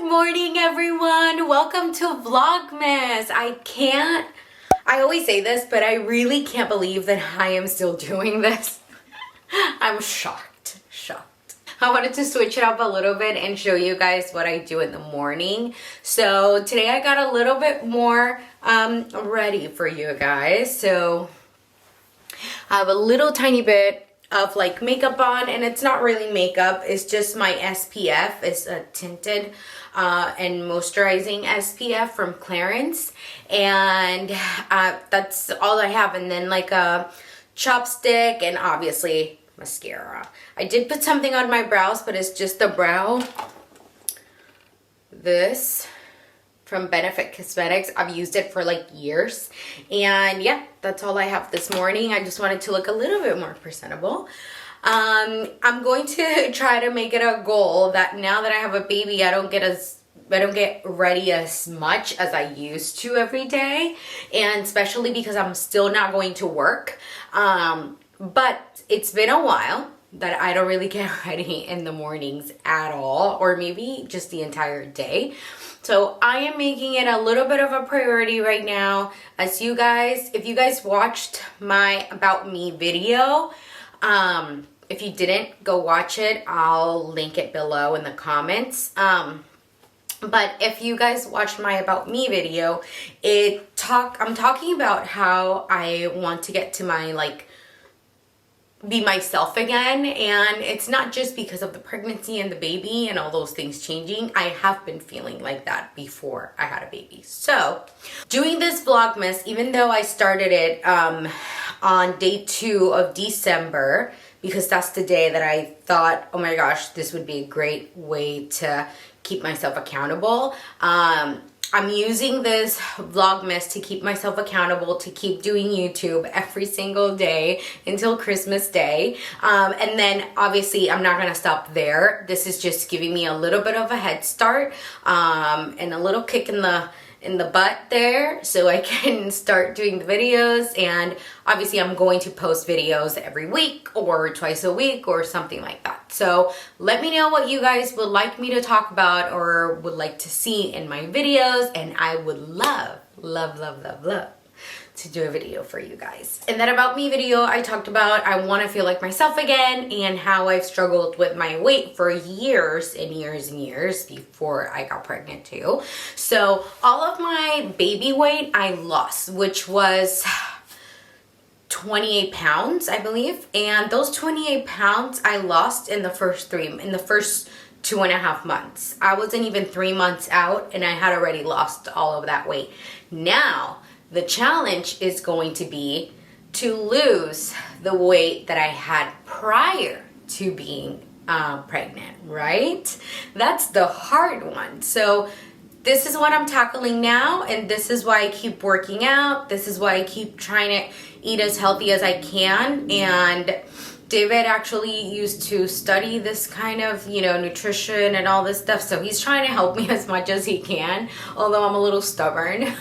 morning, everyone. Welcome to Vlogmas. I always say this, but I really can't believe that I am still doing this. I'm shocked. I wanted to switch it up a little bit and show you guys what I do in the morning. So today I got a little bit more ready for you guys. So I have a little tiny bit of like makeup on, and it's not really makeup, it's just my SPF. It's a tinted and moisturizing SPF from Clarins, and that's all I have. And then like a chopstick and obviously mascara. I did put something on my brows, but it's just the brow. This from Benefit Cosmetics. I've used it for like years, and yeah, that's all I have this morning. I just wanted to look a little bit more presentable. I'm going to try to make it a goal that now that I have a baby, I don't get ready as much as I used to every day, and especially because I'm still not going to work. But it's been a while that I don't really get ready in the mornings at all, or maybe just the entire day. So I am making it a little bit of a priority right now. As you guys, if you guys watched my About Me video, if you didn't, go watch it. I'll link it below in the comments. But if you guys watched my About Me video, I'm talking about how I want to get to my be myself again, and it's not just because of the pregnancy and the baby and all those things changing. I have been feeling like that before I had a baby. So doing this Vlogmas, even though I started it on day 2 of December, because that's the day that I thought, oh my gosh, this would be a great way to keep myself accountable. I'm using this Vlogmas to keep myself accountable, to keep doing YouTube every single day until Christmas Day. And then obviously I'm not gonna stop there. This is just giving me a little bit of a head start and a little kick in the butt there, so I can start doing the videos. And obviously I'm going to post videos every week or twice a week or something like that. So let me know what you guys would like me to talk about or would like to see in my videos, and I would love to do a video for you guys. In that About Me video, I talked about I want to feel like myself again, and how I've struggled with my weight for years and years before I got pregnant too. So all of my baby weight I lost, which was 28 pounds, I believe. And those 28 pounds I lost in the first 2.5 months. I wasn't even 3 months out and I had already lost all of that weight. Now, the challenge is going to be to lose the weight that I had prior to being pregnant, right? That's the hard one. So this is what I'm tackling now, and this is why I keep working out. This is why I keep trying to eat as healthy as I can. And David actually used to study this kind of, nutrition and all this stuff. So he's trying to help me as much as he can, although I'm a little stubborn.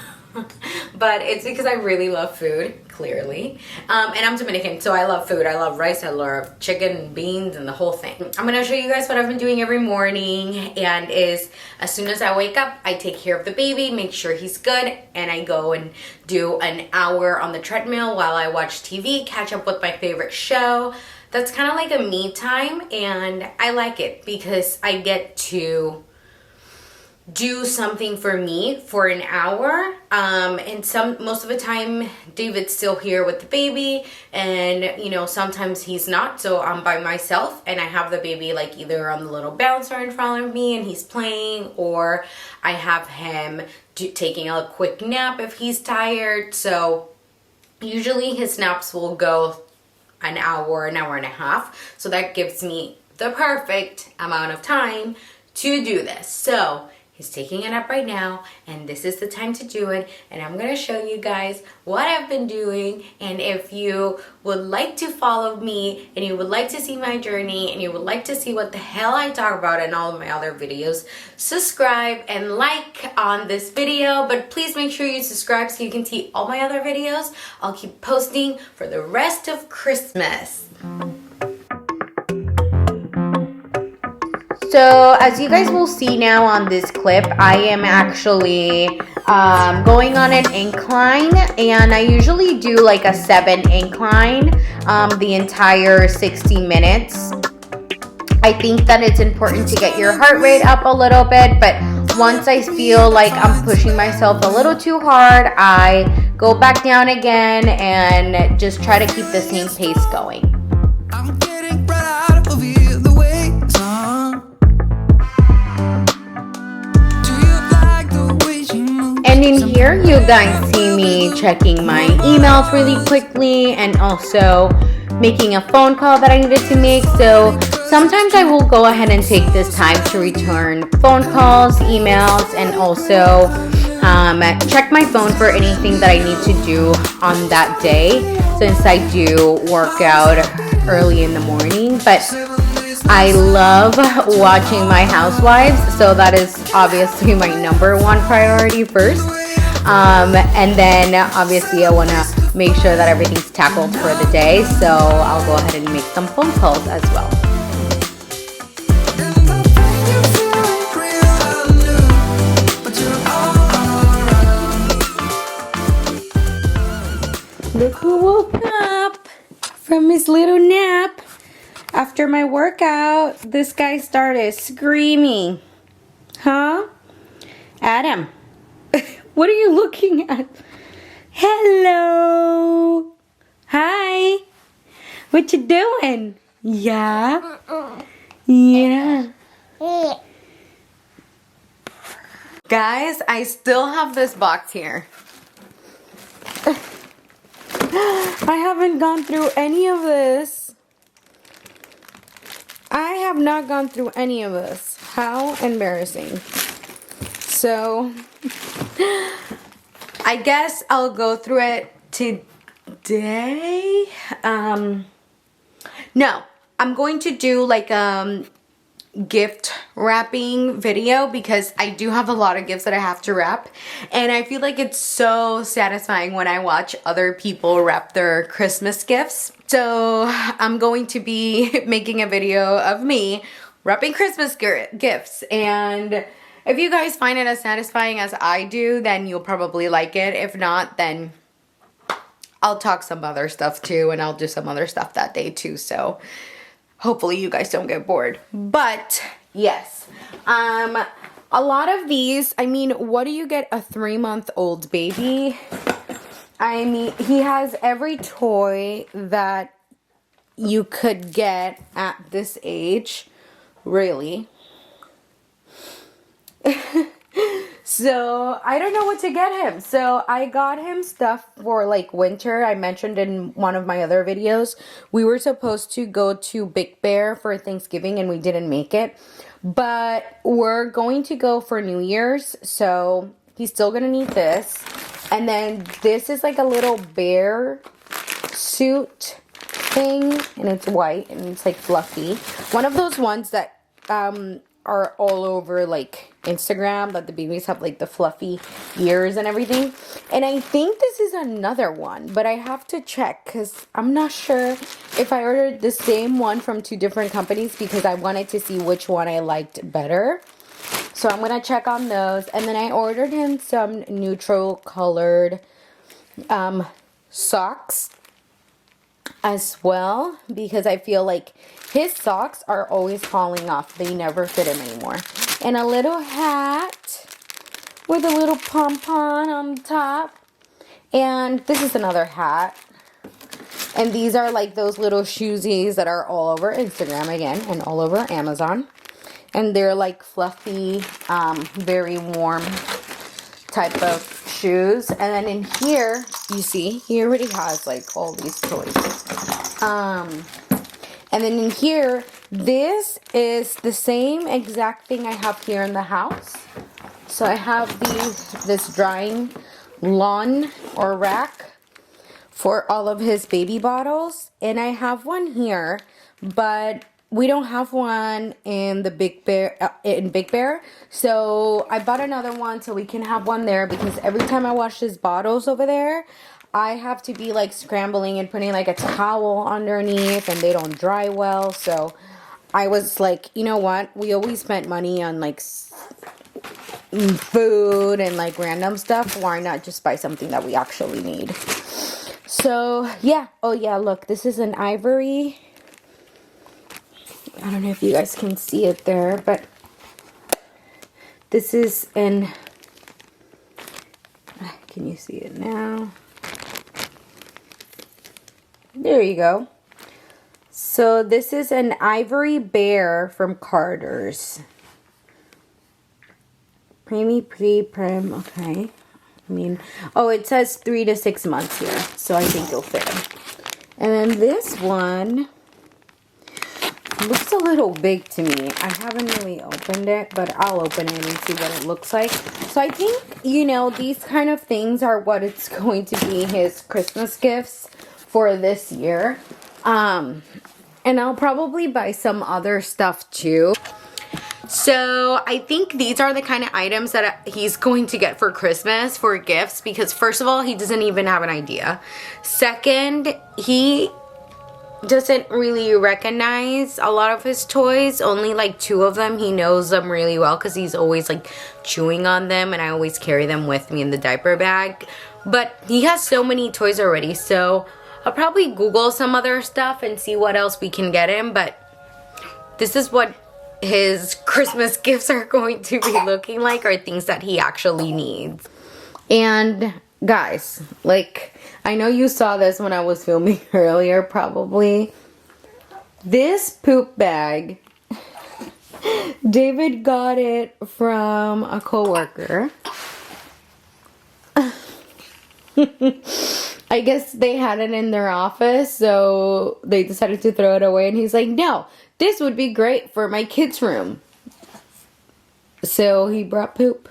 But it's because I really love food, clearly. And I'm Dominican, so I love food. I love rice, I love chicken and beans and the whole thing. I'm gonna show you guys what I've been doing every morning, and as soon as I wake up, I take care of the baby, make sure he's good, and I go and do an hour on the treadmill while I watch TV, catch up with my favorite show. That's kind of like a me time, and I like it because I get to do something for me for an hour. And most of the time David's still here with the baby, and sometimes he's not, so I'm by myself and I have the baby like either on the little bouncer in front of me and he's playing, or I have him taking a quick nap if he's tired. So usually his naps will go an hour and a half, so that gives me the perfect amount of time to do this. So he's taking a nap right now, and this is the time to do it. And I'm going to show you guys what I've been doing. And if you would like to follow me, and you would like to see my journey, and you would like to see what the hell I talk about in all of my other videos, subscribe and like on this video. But please make sure you subscribe so you can see all my other videos. I'll keep posting for the rest of Christmas. So as you guys will see now on this clip, I am actually going on an incline, and I usually do like a 7 incline the entire 60 minutes. I think that it's important to get your heart rate up a little bit, but once I feel like I'm pushing myself a little too hard, I go back down again and just try to keep the same pace going. I'm getting right out of here the way and in here you guys see me checking my emails really quickly and also making a phone call that I needed to make. So sometimes I will go ahead and take this time to return phone calls, emails, and also check my phone for anything that I need to do on that day, since I do work out early in the morning. But I love watching my housewives, so that is obviously my #1 priority first. And then obviously I want to make sure that everything's tackled for the day, so I'll go ahead and make some phone calls as well. Look who woke up from his little nap. After my workout, this guy started screaming. Huh? Adam, what are you looking at? Hello. Hi. What you doing? Yeah. Yeah. Guys, I still have this box here. I haven't gone through any of this. I have not gone through any of this. How embarrassing. So, I guess I'll go through it today. No, I'm going to do like gift wrapping video because I do have a lot of gifts that I have to wrap, and I feel like it's so satisfying when I watch other people wrap their Christmas gifts. So I'm going to be making a video of me wrapping Christmas gifts, and if you guys find it as satisfying as I do, then you'll probably like it. If not, then I'll talk some other stuff too, and I'll do some other stuff that day too, so hopefully you guys don't get bored. But yes, a lot of these, I mean, what do you get a 3-month-old baby? I mean, he has every toy that you could get at this age, really. So I don't know what to get him. So I got him stuff for like winter. I mentioned in one of my other videos, we were supposed to go to Big Bear for Thanksgiving and we didn't make it. But we're going to go for New Year's. So he's still going to need this. And then this is like a little bear suit thing. And it's white and it's like fluffy. One of those ones that are all over like Instagram, that the babies have like the fluffy ears and everything. And I think this is another one, but I have to check because I'm not sure if I ordered the same one from 2 different companies, because I wanted to see which one I liked better. So I'm gonna check on those. And then I ordered him some neutral colored socks as well, because I feel like his socks are always falling off. They never fit him anymore. And a little hat with a little pom-pom on top. And this is another hat. And these are like those little shoesies that are all over Instagram again and all over Amazon. And they're like fluffy, very warm type of shoes. And then in here, you see, he already has like all these toys. And then in here, this is the same exact thing I have here in the house. So I have this drying lawn or rack for all of his baby bottles. And I have one here, but we don't have one in the Big Bear. So I bought another one so we can have one there, because every time I wash his bottles over there, I have to be like scrambling and putting like a towel underneath, and they don't dry well. So I was like, you know what? We always spent money on like food and like random stuff. Why not just buy something that we actually need? So yeah. Oh yeah, look, this is an ivory. I don't know if you guys can see it there, but this is an, can you see it now? There you go. So this is an ivory bear from Carter's. Pleae, prim, okay. I mean, oh, it says 3 to 6 months here, so I think it'll fit him. And then this one looks a little big to me. I haven't really opened it, but I'll open it and see what it looks like. So I think, you know, these kind of things are what it's going to be his Christmas gifts for this year. And I'll probably buy some other stuff too. So I think these are the kind of items that he's going to get for Christmas for gifts, because first of all, he doesn't even have an idea. Second, he doesn't really recognize a lot of his toys. Only like 2 of them he knows them really well, because he's always like chewing on them, and I always carry them with me in the diaper bag. But he has so many toys already, so I'll probably Google some other stuff and see what else we can get him. But this is what his Christmas gifts are going to be looking like, or things that he actually needs. And guys, like, I know you saw this when I was filming earlier, probably. This poop bag, David got it from a coworker. I guess they had it in their office, so they decided to throw it away, and he's like, no, this would be great for my kids' room. So he brought poop.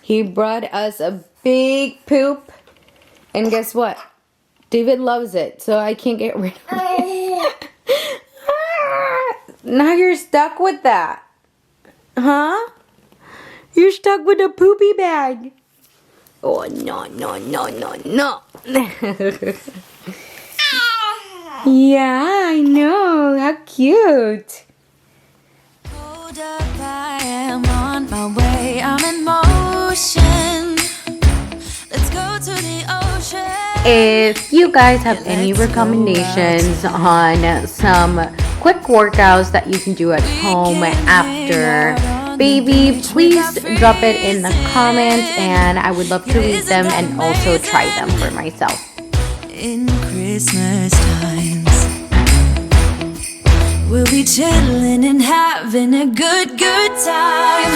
He brought us a big poop, and guess what? David loves it, so I can't get rid of it. Now you're stuck with that. Huh? You're stuck with a poopy bag. Oh, no, no, no, no, no. Yeah, I know. How cute. Hold up, I am on my way. I'm in motion. Let's go to the ocean. If you guys have any recommendations on some quick workouts that you can do at home after baby, please drop it in the comments, and I would love to read them and also try them for myself. In Christmas times, we'll be chilling and having a good time.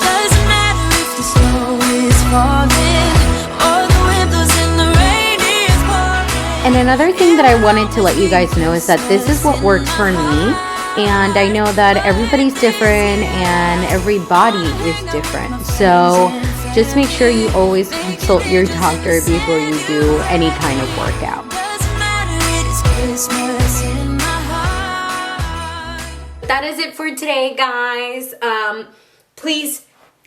Doesn't matter if the snow is falling or the wind blows and the rain is pouring. And another thing that I wanted to let you guys know is that this is what works for me. And I know that everybody's different and every body is different. So just make sure you always consult your doctor before you do any kind of workout. That is it for today, guys. Please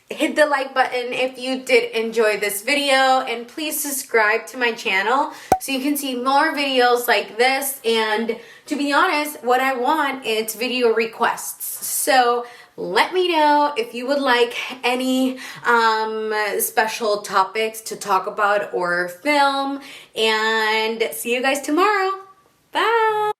hit the like button if you did enjoy this video, and please subscribe to my channel so you can see more videos like this. And to be honest, what I want is video requests, so let me know if you would like any special topics to talk about or film, and see you guys tomorrow. Bye.